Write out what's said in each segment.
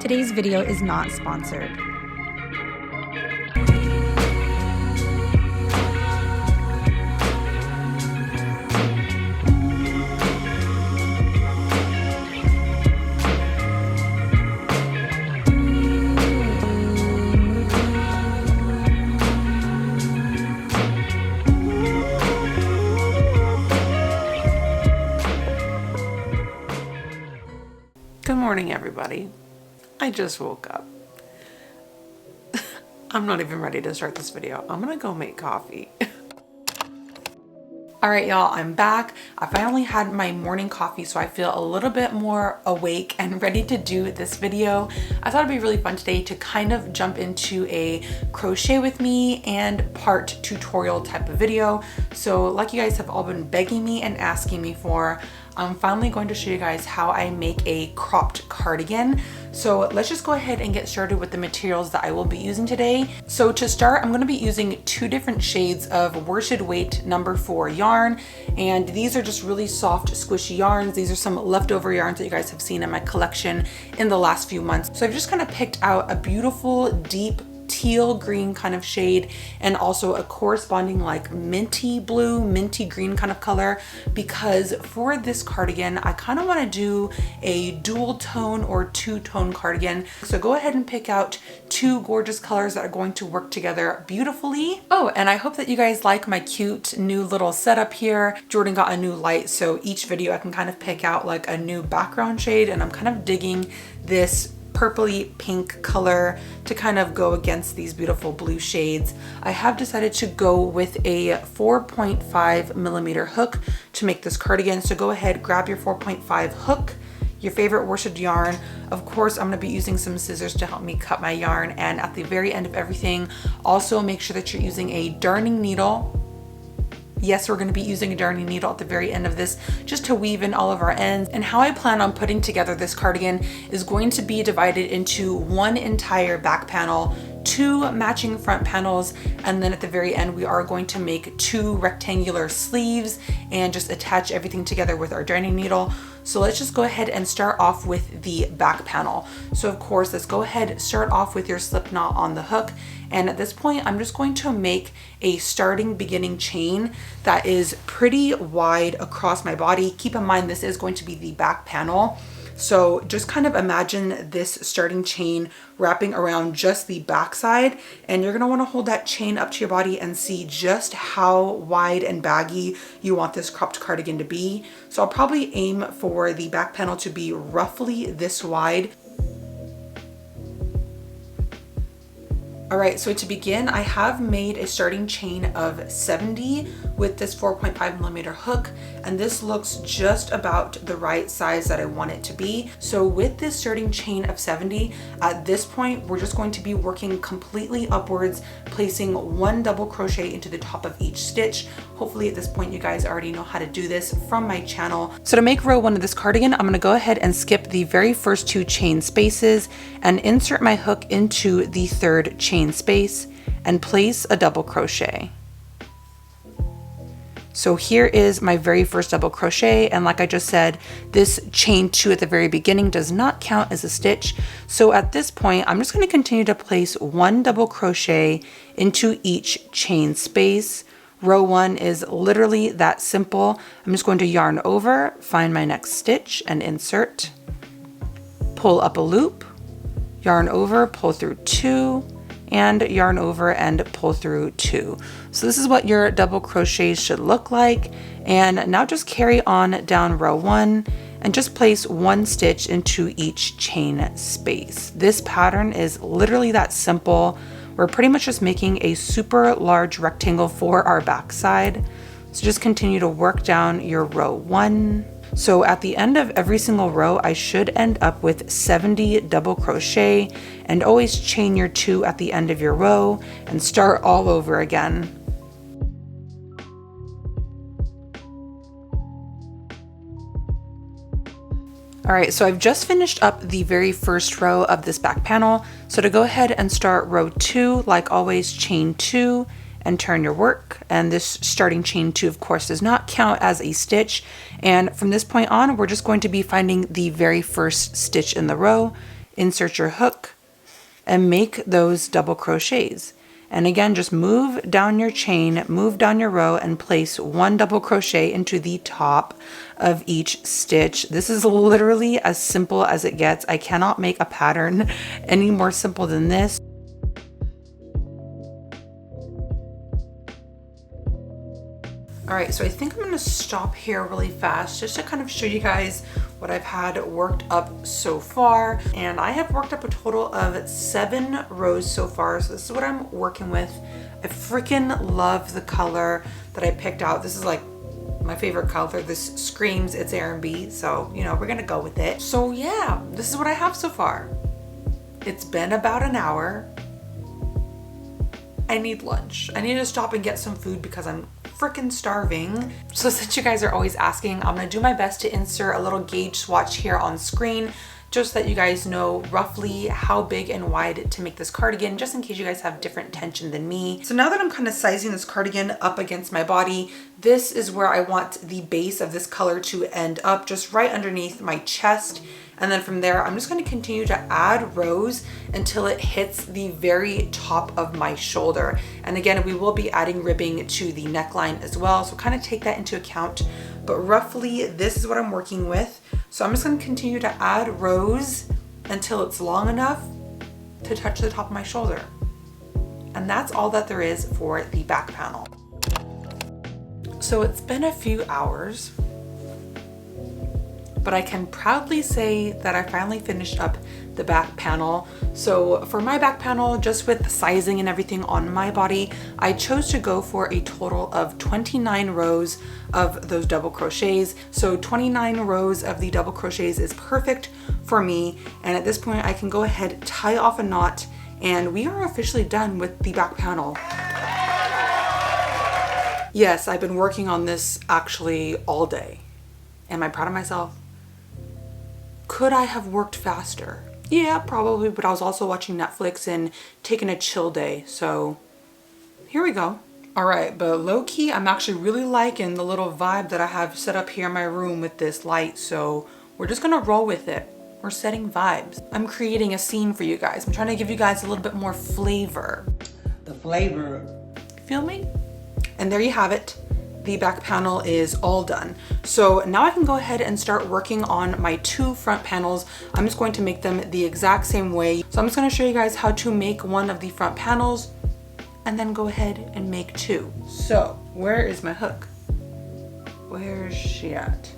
Today's video is not sponsored. Good morning, everybody. I just woke up. I'm not even ready to start this video. I'm gonna go make coffee. All right, y'all, I'm back. I finally had my morning coffee, so I feel a little bit more awake and ready to do this video. I thought it'd be really fun today to kind of jump into a crochet with me and part tutorial type of video. So like you guys have all been begging me and asking me for, I'm finally going to show you guys how I make a cropped cardigan. So let's just go ahead and get started with the materials that I will be using today. So to start, I'm going to be using 2 different shades of worsted weight number 4 yarn. And these are just really soft, squishy yarns. These are some leftover yarns that you guys have seen in my collection in the last few months. So I've just kind of picked out a beautiful, deep, teal green kind of shade and also a corresponding like minty blue, minty green kind of color, because for this cardigan I kind of want to do a dual tone or 2-tone cardigan. So go ahead and pick out 2 gorgeous colors that are going to work together beautifully. Oh, and I hope that you guys like my cute new little setup here. Jordan got a new light, so each video I can kind of pick out like a new background shade, and I'm kind of digging this purpley pink color to kind of go against these beautiful blue shades. I have decided to go with a 4.5 millimeter hook to make this cardigan. So go ahead, grab your 4.5 hook, your favorite worsted yarn. Of course, I'm going to be using some scissors to help me cut my yarn. And at the very end of everything, also make sure that you're using a darning needle. Yes, we're going to be using a darning needle at the very end of this just to weave in all of our ends. And how I plan on putting together this cardigan is going to be divided into 1 entire back panel, 2 matching front panels, and then at the very end we are going to make 2 rectangular sleeves and just attach everything together with our darning needle. So let's just go ahead and start off with the back panel. So of course, let's go ahead, start off with your slip knot on the hook. And at this point, I'm just going to make a beginning chain that is pretty wide across my body. Keep in mind, this is going to be the back panel. So just kind of imagine this starting chain wrapping around just the back side, and you're gonna wanna hold that chain up to your body and see just how wide and baggy you want this cropped cardigan to be. So I'll probably aim for the back panel to be roughly this wide. All right, so to begin, I have made a starting chain of 70 with this 4.5 millimeter hook, and this looks just about the right size that I want it to be. So with this starting chain of 70, at this point, we're just going to be working completely upwards, placing 1 double crochet into the top of each stitch. Hopefully at this point, you guys already know how to do this from my channel. So to make row 1 of this cardigan, I'm gonna go ahead and skip the very first 2 chain spaces and insert my hook into the 3rd chain space and place a double crochet. So here is my very first double crochet, and like I just said, this chain 2 at the very beginning does not count as a stitch. So at this point, I'm just going to continue to place 1 double crochet into each chain space. Row 1 is literally that simple. I'm just going to yarn over, find my next stitch and insert, pull up a loop, yarn over, pull through 2, and yarn over and pull through 2. So this is what your double crochets should look like. And now just carry on down row 1 and just place 1 stitch into each chain space. This pattern is literally that simple. We're pretty much just making a super large rectangle for our back side. So just continue to work down your row 1. So at the end of every single row, I should end up with 70 double crochet, and always chain your 2 at the end of your row and start all over again. All right, so I've just finished up the very first row of this back panel. So to go ahead and start row 2, like always, chain 2 and turn your work. And this starting chain 2, of course, does not count as a stitch. And from this point on, we're just going to be finding the very first stitch in the row insert your hook, and make those double crochets. And again, just move down your chain, move down your row, and place 1 double crochet into the top of each stitch. This is literally as simple as it gets. I cannot make a pattern any more simple than this. All right, so I think I'm gonna stop here really fast just to kind of show you guys what I've had worked up so far. And I have worked up a total of 7 rows so far. So this is what I'm working with. I freaking love the color that I picked out. This is like my favorite color. This screams it's Erin. So, you know, we're gonna go with it. So yeah, this is what I have so far. It's been about an hour. I need lunch. I need to stop and get some food because I'm freaking starving. So since you guys are always asking, I'm gonna do my best to insert a little gauge swatch here on screen just so that you guys know roughly how big and wide to make this cardigan, just in case you guys have different tension than me. So now that I'm kind of sizing this cardigan up against my body, this is where I want the base of this color to end up, just right underneath my chest. And then from there, I'm just gonna continue to add rows until it hits the very top of my shoulder. And again, we will be adding ribbing to the neckline as well, so kind of take that into account. But roughly, this is what I'm working with. So I'm just gonna continue to add rows until it's long enough to touch the top of my shoulder. And that's all that there is for the back panel. So it's been a few hours, but I can proudly say that I finally finished up the back panel. So for my back panel, just with the sizing and everything on my body, I chose to go for a total of 29 rows of those double crochets. So 29 rows of the double crochets is perfect for me. And at this point I can go ahead, tie off a knot, and we are officially done with the back panel. Yes, I've been working on this actually all day. Am I proud of myself? Could I have worked faster? Yeah, probably, but I was also watching Netflix and taking a chill day, so here we go. All right, but low-key, I'm actually really liking the little vibe that I have set up here in my room with this light, so we're just gonna roll with it. We're setting vibes. I'm creating a scene for you guys. I'm trying to give you guys a little bit more flavor. The flavor. Feel me? And there you have it. The back panel is all done. So now I can go ahead and start working on my 2 front panels. I'm just going to make them the exact same way. So I'm just gonna show you guys how to make one of the front panels and then go ahead and make 2. So where is my hook? Where's she at?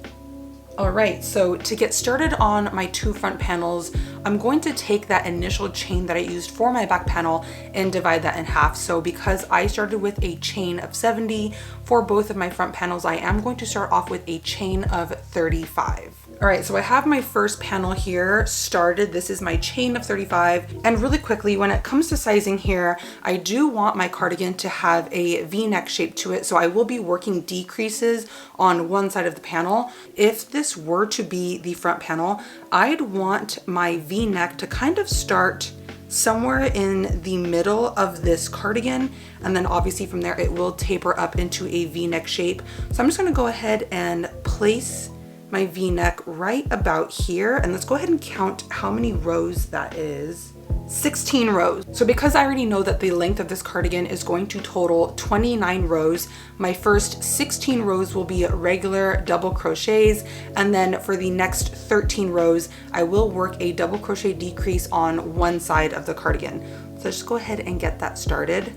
All right, so to get started on my 2 front panels, I'm going to take that initial chain that I used for my back panel and divide that in half. So because I started with a chain of 70 for both of my front panels, I am going to start off with a chain of 35. All right, so I have my first panel here started. This is my chain of 35. And really quickly, when it comes to sizing here, I do want my cardigan to have a V-neck shape to it. So I will be working decreases on one side of the panel. If this were to be the front panel, I'd want my V-neck to kind of start somewhere in the middle of this cardigan, and then obviously from there it will taper up into a V-neck shape. So I'm just gonna go ahead and place my V-neck right about here, and let's go ahead and count how many rows that is. 16 rows. So because I already know that the length of this cardigan is going to total 29 rows, my first 16 rows will be regular double crochets, and then for the next 13 rows, I will work a double crochet decrease on one side of the cardigan. So let's just go ahead and get that started.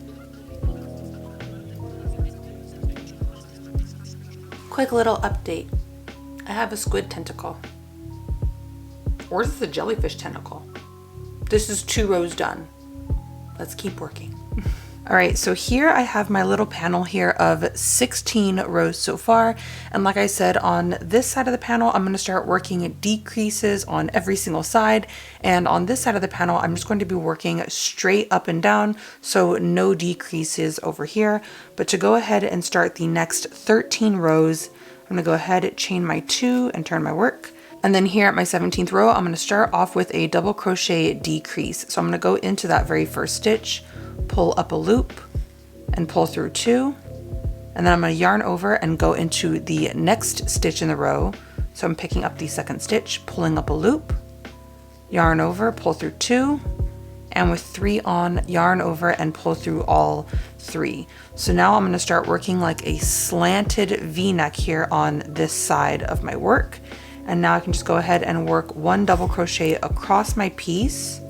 Quick little update. I have a squid tentacle. Or is this a jellyfish tentacle? This is 2 rows done. Let's keep working. All right, so here I have my little panel here of 16 rows so far. And like I said, on this side of the panel, I'm gonna start working decreases on every single side. And on this side of the panel, I'm just going to be working straight up and down, so no decreases over here. But to go ahead and start the next 13 rows, I'm gonna go ahead, chain my 2 and turn my work. And then here at my 17th row, I'm gonna start off with a double crochet decrease. So I'm gonna go into that very first stitch, pull up a loop and pull through 2. And then I'm gonna yarn over and go into the next stitch in the row. So I'm picking up the second stitch, pulling up a loop yarn over, pull through 2, and with 3 on, yarn over and pull through all 3. So now I'm going to start working like a slanted V-neck here on this side of my work. And now I can just go ahead and work 1 double crochet across my piece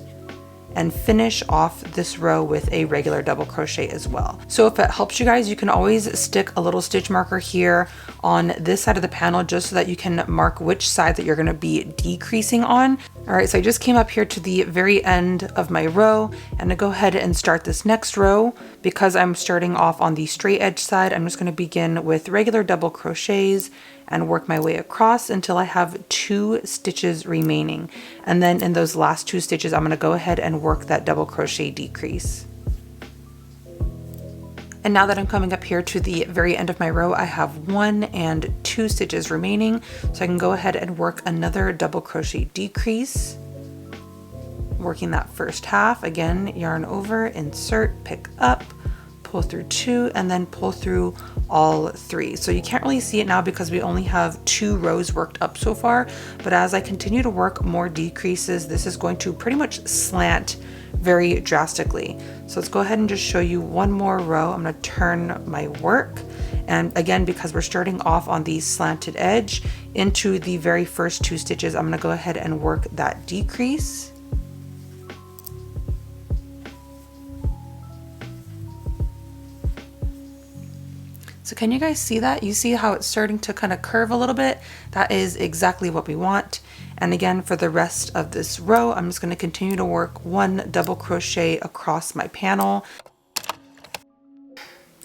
and finish off this row with a regular double crochet as well. So if it helps you guys, you can always stick a little stitch marker here on this side of the panel just so that you can mark which side that you're gonna be decreasing on. All right, so I just came up here to the very end of my row and to go ahead and start this next row. Because I'm starting off on the straight edge side, I'm just gonna begin with regular double crochets and work my way across until I have 2 stitches remaining. And then in those last 2 stitches, I'm gonna go ahead and work that double crochet decrease. And now that I'm coming up here to the very end of my row, I have 1 and 2 stitches remaining. So I can go ahead and work another double crochet decrease. Working that first half, again, yarn over, insert, pick up, pull through 2, and then pull through all 3. So you can't really see it now because we only have 2 rows worked up so far, but as I continue to work more decreases, this is going to pretty much slant very drastically. So let's go ahead and just show you one more row. I'm going to turn my work, and again, because we're starting off on the slanted edge, into the very first 2 stitches, I'm going to go ahead and work that decrease. So can you guys see that? You see how it's starting to kind of curve a little bit? That is exactly what we want. And again, for the rest of this row, I'm just going to continue to work 1 double crochet across my panel.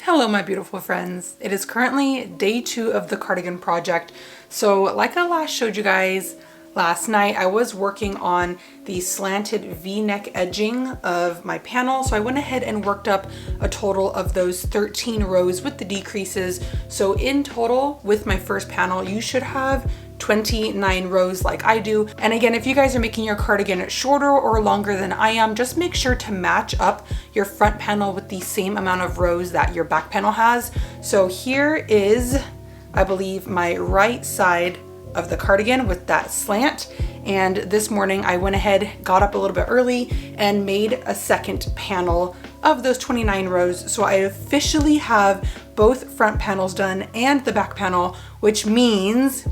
Hello, my beautiful friends. It is currently day 2 of the cardigan project. So like I last showed you guys last night, I was working on the slanted V-neck edging of my panel. So I went ahead and worked up a total of those 13 rows with the decreases. So in total with my first panel, you should have 29 rows like I do. And again, if you guys are making your cardigan shorter or longer than I am, just make sure to match up your front panel with the same amount of rows that your back panel has. So here is, I believe, my right side of the cardigan with that slant. And this morning I went ahead, got up a little bit early and made a second panel of those 29 rows. So I officially have both front panels done and the back panel, which means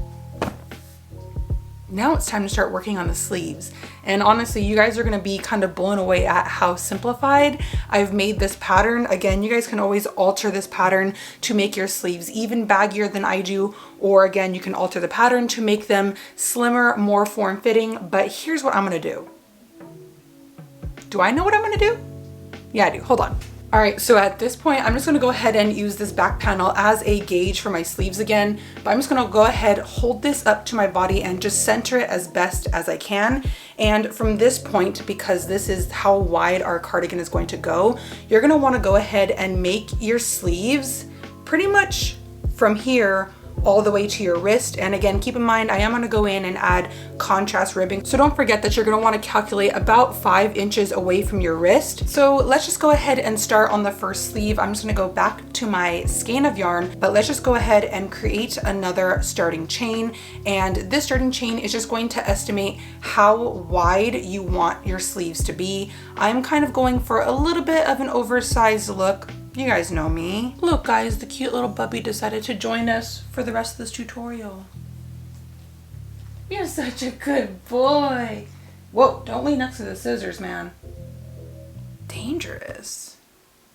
now it's time to start working on the sleeves. And honestly, you guys are gonna be kind of blown away at how simplified I've made this pattern. Again, you guys can always alter this pattern to make your sleeves even baggier than I do, or again, you can alter the pattern to make them slimmer, more form-fitting. But here's what I'm gonna do. Do I know what I'm gonna do? Yeah, I do. Hold on. All right, so at this point, I'm just gonna go ahead and use this back panel as a gauge for my sleeves again, but I'm just gonna go ahead, hold this up to my body and just center it as best as I can. And from this point, because this is how wide our cardigan is going to go, you're gonna wanna go ahead and make your sleeves pretty much from here all the way to your wrist. And again, keep in mind, I am gonna go in and add contrast ribbing. So don't forget that you're gonna wanna calculate about 5 inches away from your wrist. So let's just go ahead and start on the first sleeve. I'm just gonna go back to my skein of yarn, but let's just go ahead and create another starting chain. And this starting chain is just going to estimate how wide you want your sleeves to be. I'm kind of going for a little bit of an oversized look. You guys know me. Look guys, the cute little puppy decided to join us for the rest of this tutorial. You're such a good boy. Whoa, don't lean next to the scissors, man. Dangerous.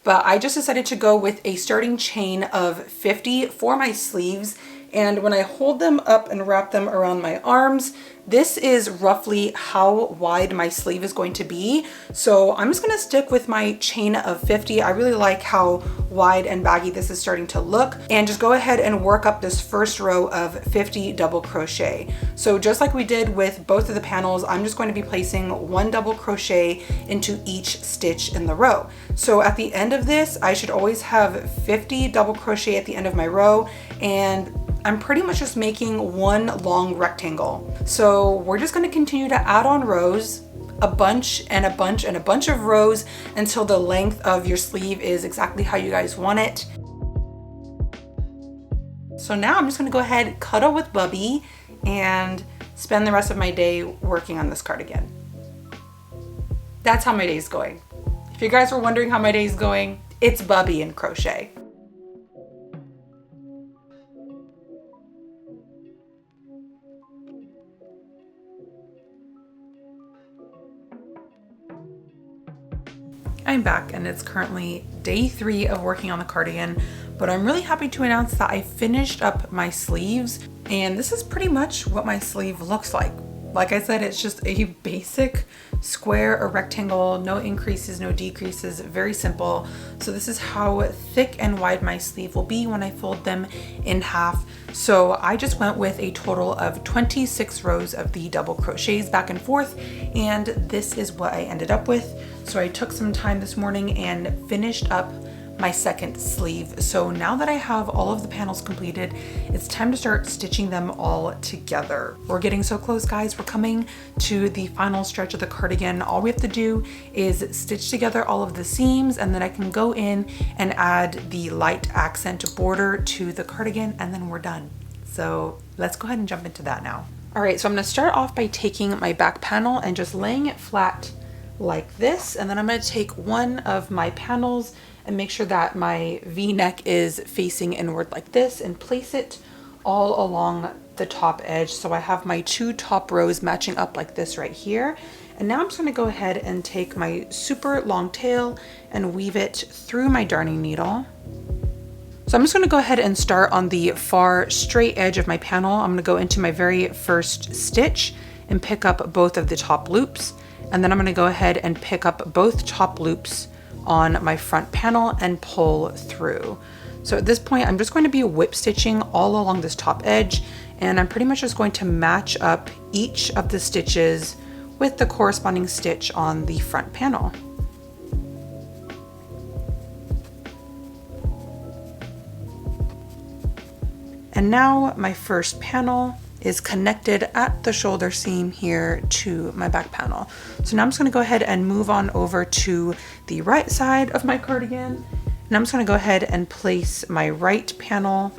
But I just decided to go with a starting chain of 50 for my sleeves. And when I hold them up and wrap them around my arms, this is roughly how wide my sleeve is going to be. So I'm just gonna stick with my chain of 50. I really like how wide and baggy this is starting to look. And just go ahead and work up this first row of 50 double crochet. So just like we did with both of the panels, I'm just going to be placing 1 double crochet into each stitch in the row. So at the end of this, I should always have 50 double crochet at the end of my row, and I'm pretty much just making one long rectangle. So we're just gonna continue to add on rows, a bunch and a bunch and a bunch of rows until the length of your sleeve is exactly how you guys want it. So now I'm just gonna go ahead, cuddle with Bubby, and spend the rest of my day working on this cardigan. that's how my day's going. If you guys were wondering how my day's going, it's Bubby and crochet. I'm back and it's currently day 3 of working on the cardigan, but I'm really happy to announce that I finished up my sleeves, and this is pretty much what my sleeve looks like. Like I said, it's just a basic square or rectangle, no increases, no decreases, very simple. So this is how thick and wide my sleeve will be when I fold them in half. So I just went with a total of 26 rows of the double crochets back and forth, and this is what I ended up with. So I took some time this morning and finished up my second sleeve. So now that I have all of the panels completed, it's time to start stitching them all together. We're getting so close, guys. We're coming to the final stretch of the cardigan. All we have to do is stitch together all of the seams, and then I can go in and add the light accent border to the cardigan, and then we're done. So let's go ahead and jump into that now. All right, so I'm gonna start off by taking my back panel and just laying it flat like this, and then I'm going to take one of my panels and make sure that my V-neck is facing inward like this, and place it all along the top edge. So I have my 2 top rows matching up like this right here. And now I'm just going to go ahead and take my super long tail and weave it through my darning needle. So I'm just going to go ahead and start on the far straight edge of my panel. I'm going to go into my very first stitch and pick up both of the top loops. And then I'm going to go ahead and pick up both top loops on my front panel and pull through. So at this point, I'm just going to be whip stitching all along this top edge, and I'm pretty much just going to match up each of the stitches with the corresponding stitch on the front panel. And now my first panel is connected at the shoulder seam here to my back panel. So now I'm just going to go ahead and move on over to the right side of my cardigan, and I'm just going to go ahead and place my right panel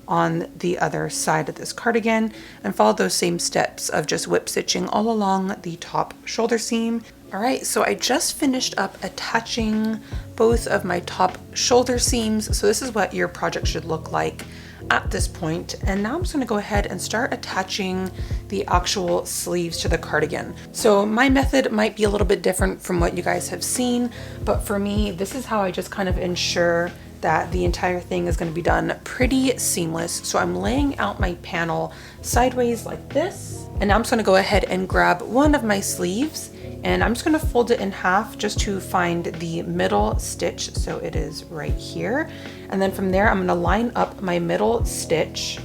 on the other side of this cardigan and follow those same steps of just whip stitching all along the top shoulder seam. All right, so I just finished up attaching both of my top shoulder seams. So this is what your project should look like at this point. And now I'm just gonna go ahead and start attaching the actual sleeves to the cardigan. So my method might be a little bit different from what you guys have seen, but for me, this is how I just kind of ensure that the entire thing is going to be done pretty seamless. So I'm laying out my panel sideways like this, and now I'm just going to go ahead and grab one of my sleeves, and I'm just going to fold it in half just to find the middle stitch. So it is right here, and then from there I'm going to line up my middle stitch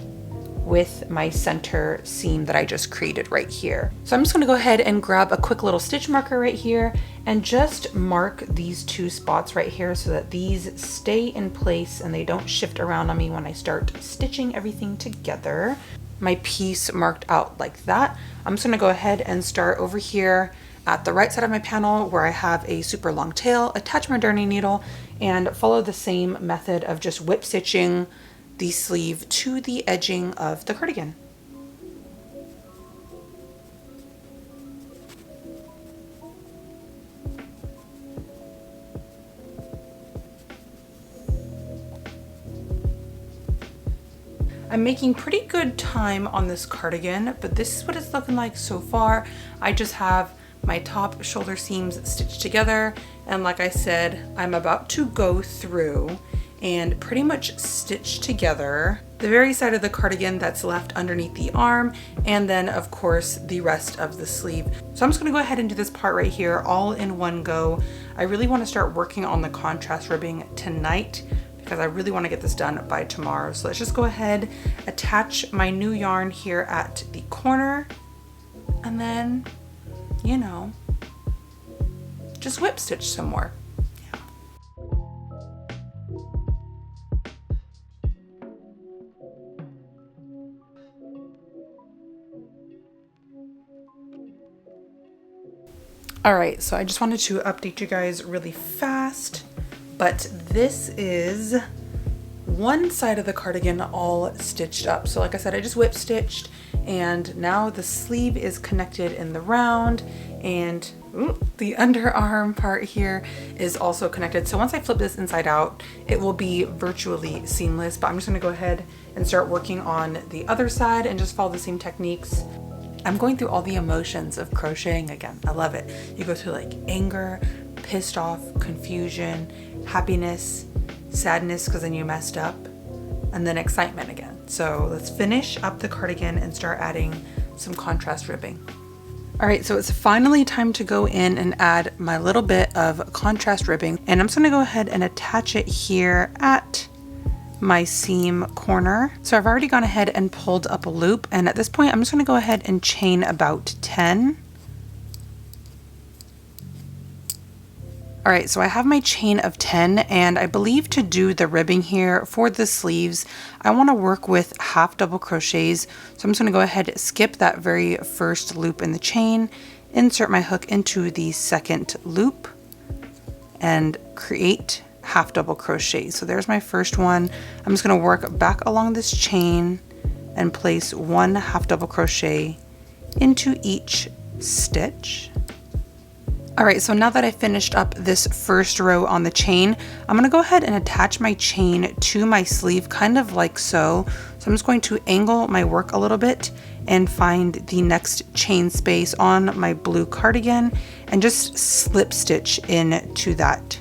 with my center seam that I just created right here. So I'm just going to go ahead and grab a quick little stitch marker right here and just mark these 2 spots right here so that these stay in place and they don't shift around on me when I start stitching everything together. My piece marked out like that. I'm just going to go ahead and start over here at the right side of my panel where I have a super long tail, attach my darning needle, and follow the same method of just whip stitching the sleeve to the edging of the cardigan. I'm making pretty good time on this cardigan, but this is what it's looking like so far. I just have my top shoulder seams stitched together, and like I said, I'm about to go through and pretty much stitch together the very side of the cardigan that's left underneath the arm, and then of course the rest of the sleeve. So I'm just gonna go ahead and do this part right here all in one go. I really wanna start working on the contrast ribbing tonight because I really wanna get this done by tomorrow. So let's just go ahead, attach my new yarn here at the corner, and then, you know, just whip stitch some more. All right, so I just wanted to update you guys really fast, but this is one side of the cardigan all stitched up. So like I said, I just whip stitched, And now the sleeve is connected in the round, and the underarm part here is also connected. So once I flip this inside out, it will be virtually seamless, but I'm just gonna go ahead and start working on the other side and just follow the same techniques. I'm going through all the emotions of crocheting again. I love it. You go through like anger, pissed off, confusion, happiness, sadness because then you messed up, and then excitement again. So let's finish up the cardigan and start adding some contrast ribbing. All right, so it's finally time to go in and add my little bit of contrast ribbing, and I'm just gonna go ahead and attach it here at my seam corner. So I've already gone ahead and pulled up a loop, and at this point I'm just gonna go ahead and chain about 10. All right, so I have my chain of 10, and I believe to do the ribbing here for the sleeves, I want to work with half double crochets. So I'm just going to go ahead, skip that very first loop in the chain, insert my hook into the second loop, and create half double crochet. So there's my first one. I'm just going to work back along this chain and place one half double crochet into each stitch. All right, so now that I finished up this first row on the chain, I'm gonna go ahead and attach my chain to my sleeve, kind of like so. So I'm just going to angle my work a little bit and find the next chain space on my blue cardigan and just slip stitch into that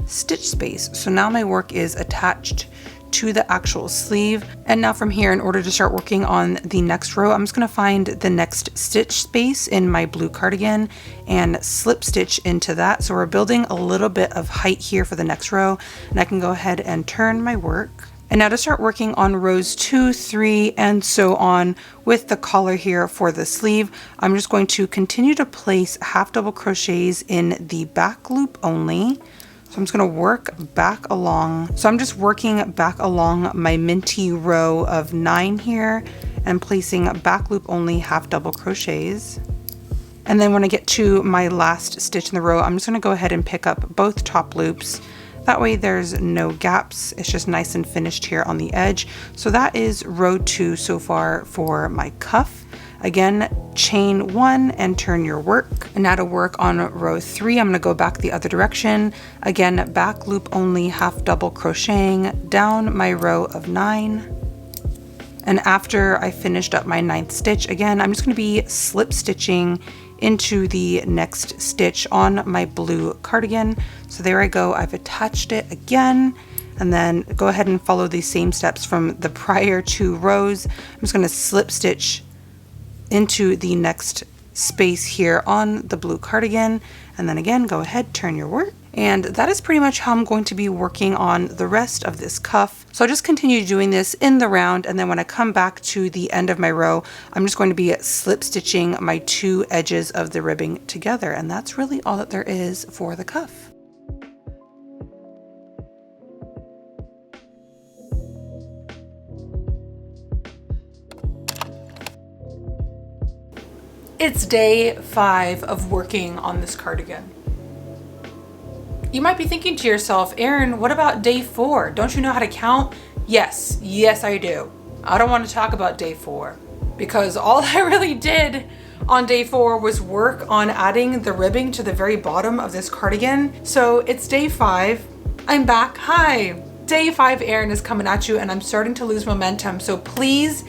stitch space. So now my work is attached to the actual sleeve. And now from here, in order to start working on the next row, I'm just going to find the next stitch space in my blue cardigan and slip stitch into that. So we're building a little bit of height here for the next row, and I can go ahead and turn my work. And now to start working on rows 2, 3, and so on with the collar here for the sleeve, I'm just going to continue to place half double crochets in the back loop only. So I'm just going to work back along. So I'm just working back along my minty row of 9 here and placing back loop only half double crochets. And then when I get to my last stitch in the row, I'm just going to go ahead and pick up both top loops. That way there's no gaps. It's just nice and finished here on the edge. So that is row 2 so far for my cuff. Again, chain 1 and turn your work. And now to work on row 3, I'm going to go back the other direction. Again, back loop only half double crocheting down my row of 9. And after I finished up my 9th stitch, again, I'm just going to be slip stitching into the next stitch on my blue cardigan. So there I go, I've attached it again. And then go ahead and follow these same steps from the prior 2 rows. I'm just going to slip stitch into the next space here on the blue cardigan, and then again go ahead, turn your work. And that is pretty much how I'm going to be working on the rest of this cuff. So I'll just continue doing this in the round, and then when I come back to the end of my row, I'm just going to be slip stitching my 2 edges of the ribbing together, and that's really all that there is for the cuff. It's day 5 of working on this cardigan. You might be thinking to yourself, Erin, what about day 4? Don't you know how to count? Yes, I do. I don't want to talk about day 4 because all I really did on day 4 was work on adding the ribbing to the very bottom of this cardigan. So it's day 5. I'm back. Hi. Day 5 Erin is coming at you, and I'm starting to lose momentum. So please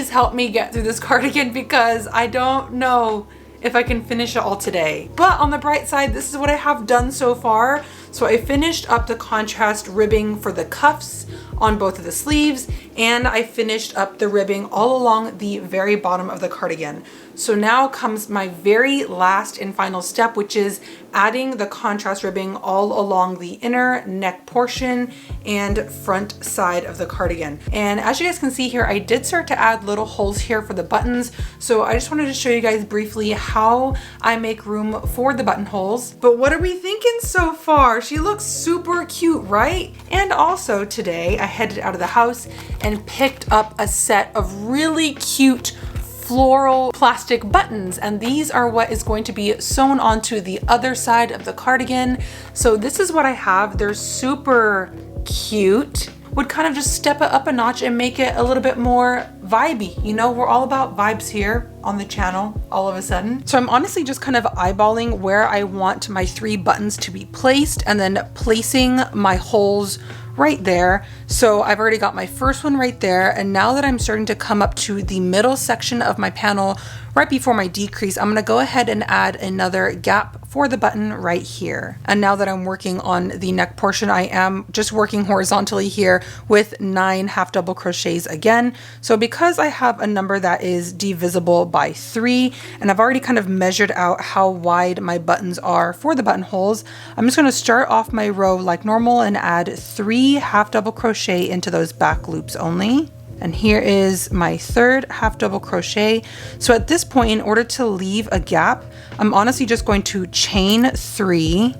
help me get through this cardigan because I don't know if I can finish it all today. But on the bright side, this is what I have done so far. So I finished up the contrast ribbing for the cuffs on both of the sleeves, and I finished up the ribbing all along the very bottom of the cardigan. So now comes my very last and final step, which is adding the contrast ribbing all along the inner neck portion and front side of the cardigan. And as you guys can see here, I did start to add little holes here for the buttons. So I just wanted to show you guys briefly how I make room for the buttonholes. But what are we thinking so far? She looks super cute, right? And also today I headed out of the house and picked up a set of really cute floral plastic buttons, and these are what is going to be sewn onto the other side of the cardigan. So this is what I have. They're super cute. would kind of just step it up a notch and make it a little bit more vibey. You know, we're all about vibes here on the channel all of a sudden. So I'm honestly just kind of eyeballing where I want my 3 buttons to be placed and then placing my holes right there. So I've already got my first one right there. And now that I'm starting to come up to the middle section of my panel, right before my decrease, I'm gonna go ahead and add another gap for the button right here. And now that I'm working on the neck portion, I am just working horizontally here with 9 half double crochets again. So because I have a number that is divisible by 3, and I've already kind of measured out how wide my buttons are for the buttonholes, I'm just gonna start off my row like normal and add 3 half double crochet into those back loops only. And here is my 3rd half double crochet. So at this point, in order to leave a gap, I'm honestly just going to chain 3.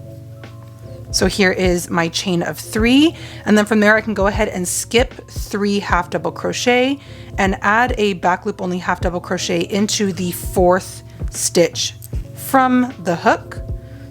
So here is my chain of 3. And then from there, I can go ahead and skip 3 half double crochet and add a back loop only half double crochet into the 4th stitch from the hook.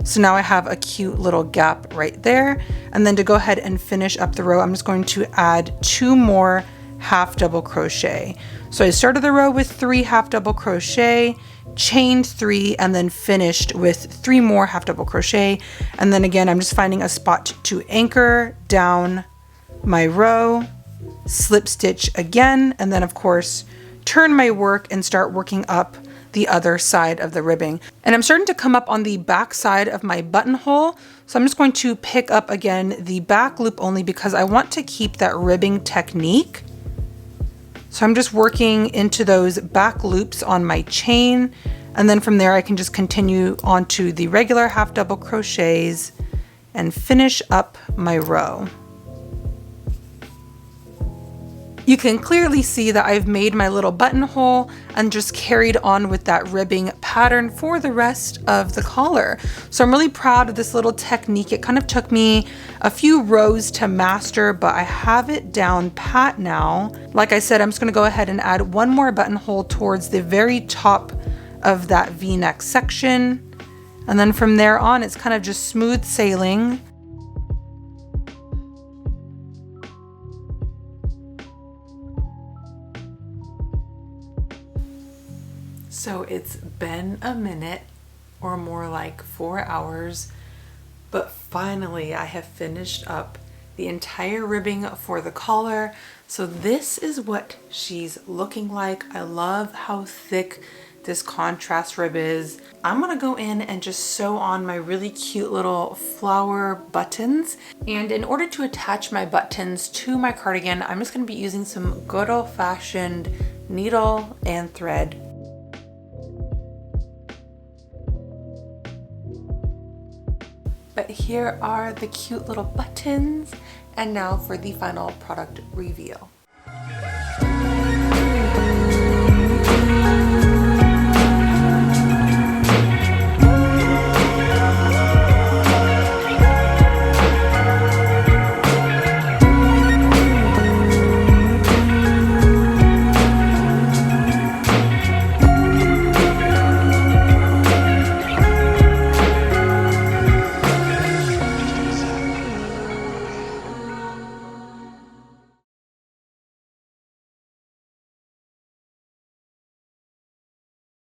So now I have a cute little gap right there. And then to go ahead and finish up the row, I'm just going to add 2 more half double crochet. So I started the row with 3 half double crochet, chained 3, and then finished with 3 more half double crochet. And then again, I'm just finding a spot to anchor down my row, slip stitch again, and then of course, turn my work and start working up the other side of the ribbing. And I'm starting to come up on the back side of my buttonhole. So I'm just going to pick up again the back loop only because I want to keep that ribbing technique. So I'm just working into those back loops on my chain. And then from there, I can just continue onto the regular half double crochets and finish up my row. You can clearly see that I've made my little buttonhole and just carried on with that ribbing pattern for the rest of the collar. So I'm really proud of this little technique. It kind of took me a few rows to master, but I have it down pat now. Like I said, I'm just gonna go ahead and add 1 more buttonhole towards the very top of that V-neck section. And then from there on, it's kind of just smooth sailing. So it's been a minute, or more like 4 hours, but finally I have finished up the entire ribbing for the collar. So this is what she's looking like. I love how thick this contrast rib is. I'm gonna go in and just sew on my really cute little flower buttons. And in order to attach my buttons to my cardigan, I'm just gonna be using some good old-fashioned needle and thread. But here are the cute little buttons. And now for the final product reveal.